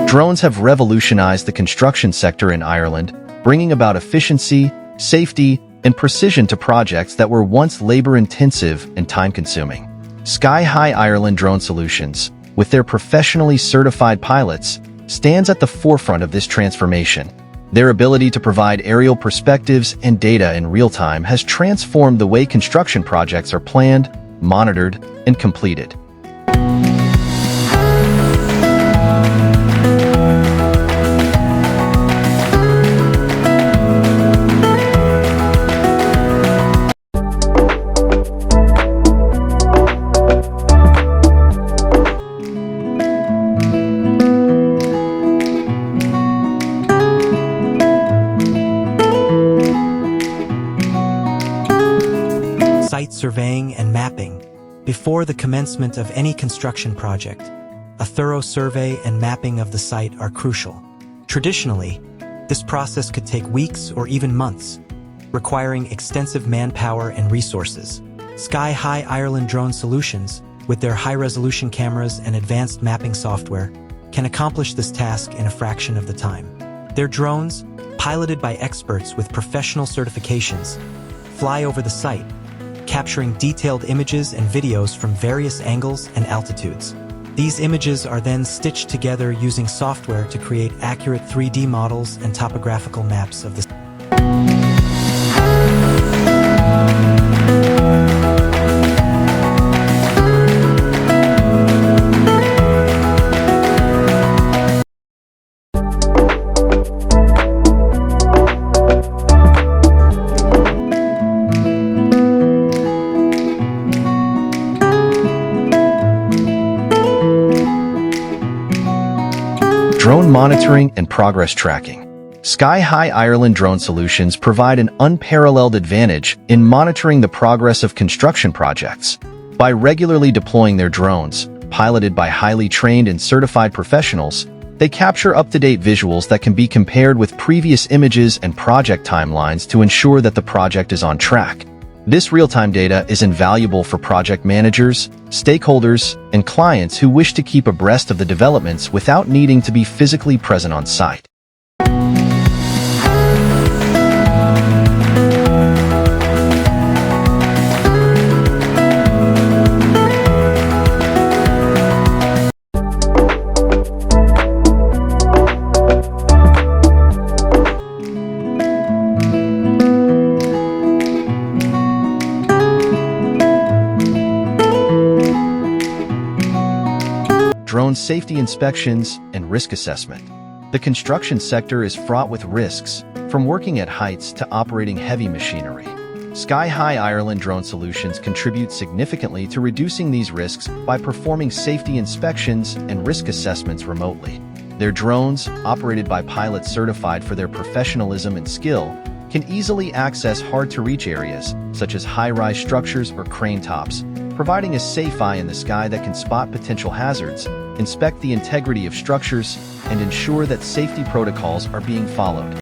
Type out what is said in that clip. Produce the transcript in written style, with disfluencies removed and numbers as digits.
Drones have revolutionized the construction sector in Ireland, bringing about efficiency, safety, and precision to projects that were once labor-intensive and time-consuming. Sky High Ireland Drone Solutions, with their professionally certified pilots, stands at the forefront of this transformation. Their ability to provide aerial perspectives and data in real time has transformed the way construction projects are planned, monitored, and completed. Site surveying and mapping. Before the commencement of any construction project, a thorough survey and mapping of the site are crucial. Traditionally, this process could take weeks or even months, requiring extensive manpower and resources. Sky High Ireland Drone Solutions, with their high-resolution cameras and advanced mapping software, can accomplish this task in a fraction of the time. Their drones, piloted by experts with professional certifications, fly over the site, capturing detailed images and videos from various angles and altitudes. These images are then stitched together using software to create accurate 3D models and topographical maps of the Drone monitoring and progress tracking. Sky High Ireland Drone Solutions provide an unparalleled advantage in monitoring the progress of construction projects. By regularly deploying their drones, piloted by highly trained and certified professionals, they capture up-to-date visuals that can be compared with previous images and project timelines to ensure that the project is on track. This real-time data is invaluable for project managers, stakeholders, and clients who wish to keep abreast of the developments without needing to be physically present on site. Drone safety inspections and risk assessment. The construction sector is fraught with risks, from working at heights to operating heavy machinery. Sky High Ireland Drone Solutions contribute significantly to reducing these risks by performing safety inspections and risk assessments remotely. Their drones, operated by pilots certified for their professionalism and skill, can easily access hard-to-reach areas, such as high-rise structures or crane tops, providing a safe eye in the sky that can spot potential hazards, inspect the integrity of structures, and ensure that safety protocols are being followed.